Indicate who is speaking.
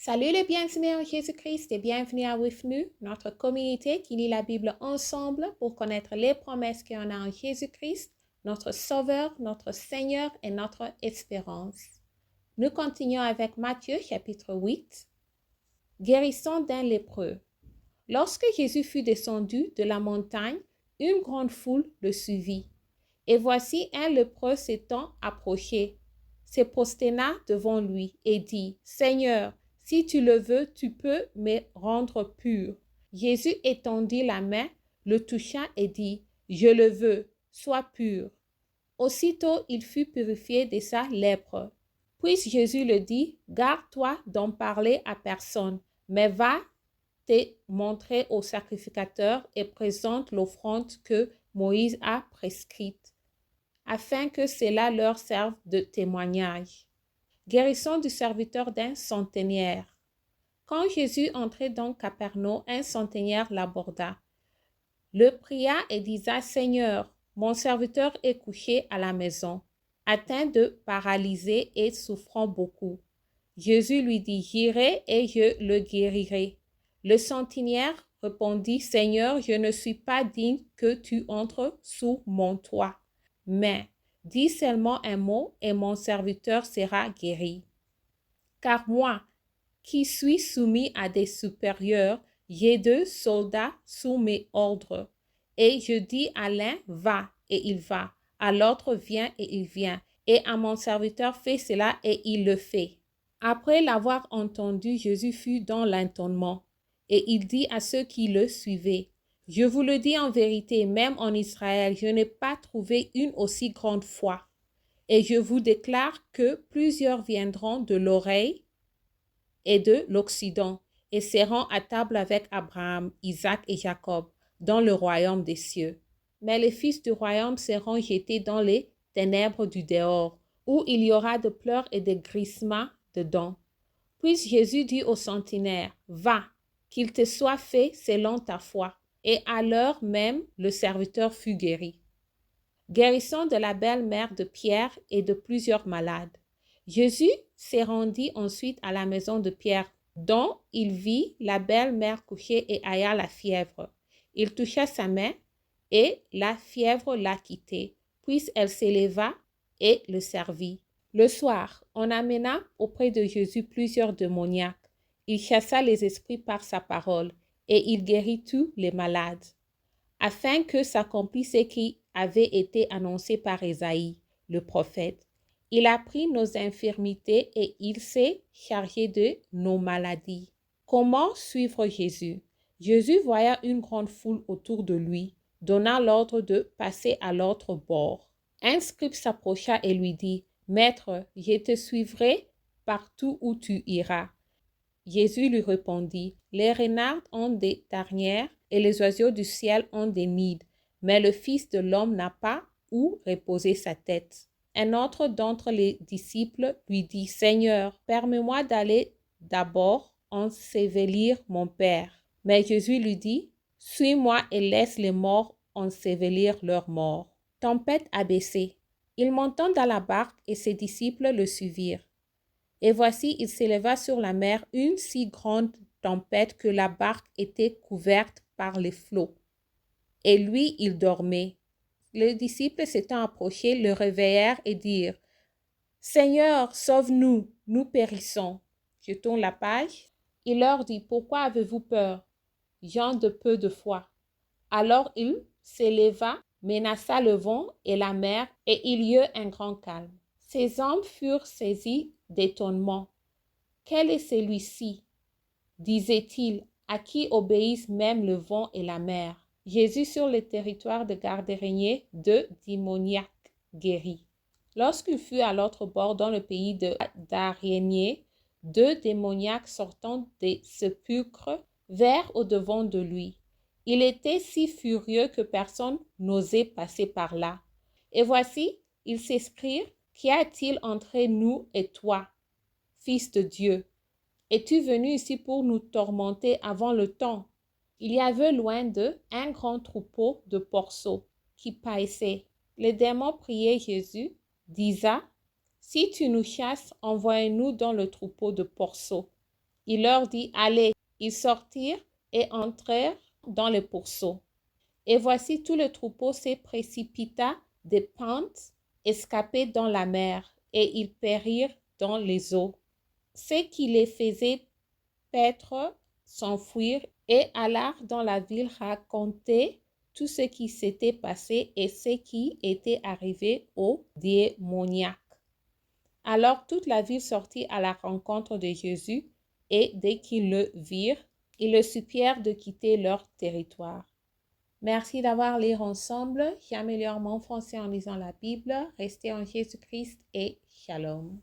Speaker 1: Salut les bien-aimés en Jésus-Christ et bienvenue à With Nous, notre communauté qui lit la Bible ensemble pour connaître les promesses qu'on a en Jésus-Christ, notre Sauveur, notre Seigneur et notre espérance. Nous continuons avec Matthieu chapitre 8. Guérison d'un lépreux. Lorsque Jésus fut descendu de la montagne, une grande foule le suivit. Et voici un lépreux s'étant approché, se prosterna devant lui et dit, « Seigneur, si tu le veux, tu peux me rendre pur. » Jésus étendit la main, le toucha et dit, « Je le veux, sois pur. » Aussitôt, il fut purifié de sa lèpre. Puis Jésus le dit, « Garde-toi d'en parler à personne, mais va te montrer au sacrificateur et présente l'offrande que Moïse a prescrite, afin que cela leur serve de témoignage. » Guérison du serviteur d'un centenaire. Quand Jésus entrait dans Capernaum, un centenaire l'aborda, le pria et disa, « Seigneur, mon serviteur est couché à la maison, atteint de paralysie et souffrant beaucoup. » Jésus lui dit, « J'irai et je le guérirai. » Le centenaire répondit, « Seigneur, je ne suis pas digne que tu entres sous mon toit, mais dis seulement un mot et mon serviteur sera guéri. Car moi, qui suis soumis à des supérieurs, j'ai 2 soldats sous mes ordres, et je dis à l'un, va, et il va, à l'autre, viens, et il vient, et à mon serviteur, fais cela, et il le fait. » Après l'avoir entendu, Jésus fut dans l'étonnement, et il dit à ceux qui le suivaient, « Je vous le dis en vérité, même en Israël, je n'ai pas trouvé une aussi grande foi. Et je vous déclare que plusieurs viendront de l'oreille et de l'Occident et seront à table avec Abraham, Isaac et Jacob dans le royaume des cieux. Mais les fils du royaume seront jetés dans les ténèbres du dehors, où il y aura de pleurs et de grincements de dents. » Puis Jésus dit au centenaire, « Va, qu'il te soit fait selon ta foi. » Et à l'heure même, le serviteur fut guéri. Guérison de la belle-mère de Pierre et de plusieurs malades. Jésus se rendit ensuite à la maison de Pierre, dont il vit la belle-mère couchée et ayant la fièvre. Il toucha sa main et la fièvre l'a quittée. Puis elle s'éleva et le servit. Le soir, on amena auprès de Jésus plusieurs démoniaques. Il chassa les esprits par sa parole et il guérit tous les malades, afin que s'accomplisse ce qui avait été annoncé par Ésaïe, le prophète. Il a pris nos infirmités et il s'est chargé de nos maladies. Comment suivre Jésus? Jésus voya une grande foule autour de lui, donna l'ordre de passer à l'autre bord. Un scribe s'approcha et lui dit, « Maître, je te suivrai partout où tu iras. » Jésus lui répondit, « Les renards ont des tanières et les oiseaux du ciel ont des nids, mais le Fils de l'homme n'a pas où reposer sa tête. » Un autre d'entre les disciples lui dit, « Seigneur, permets-moi d'aller d'abord ensevelir mon Père. » Mais Jésus lui dit, « Suis-moi et laisse les morts ensevelir leurs morts. » Tempête abaissée. Il monta dans la barque et ses disciples le suivirent. Et voici, il s'éleva sur la mer une si grande tempête que la barque était couverte par les flots. Et lui, il dormait. Les disciples s'étant approchés, le réveillèrent et dirent, « Seigneur, sauve-nous, nous périssons. » Je tourne la page. Il leur dit, « Pourquoi avez-vous peur, gens de peu de foi? » Alors il s'éleva, menaça le vent et la mer, et il y eut un grand calme. Ces hommes furent saisis d'étonnement. « Quel est celui-ci, disait-il, à qui obéissent même le vent et la mer? » Jésus sur le territoire de Gadarène, 2 démoniaques guéris. Lorsqu'il fut à l'autre bord dans le pays de Gadarène, 2 démoniaques sortant des sépulcres vinrent au-devant de lui. Il était si furieux que personne n'osait passer par là. Et voici, ils s'écrièrent, « Qu'y a-t-il entre nous et toi, Fils de Dieu? Es-tu venu ici pour nous tourmenter avant le temps? » Il y avait loin d'eux un grand troupeau de porceaux qui paissaient. Les démons priaient Jésus, disant, « Si tu nous chasses, envoie-nous dans le troupeau de porceaux. » Il leur dit, allez. Ils sortirent et entrèrent dans le pourceau. Et voici tout le troupeau se précipita des pentes, escapés dans la mer, et ils périrent dans les eaux. Ce qui les faisait paître s'enfuirent et allèrent dans la ville raconter tout ce qui s'était passé et ce qui était arrivé aux démoniaques. Alors toute la ville sortit à la rencontre de Jésus, et dès qu'ils le virent, ils le supplièrent de quitter leur territoire. Merci d'avoir lu ensemble. J'améliore mon français en lisant la Bible. Restez en Jésus-Christ et shalom.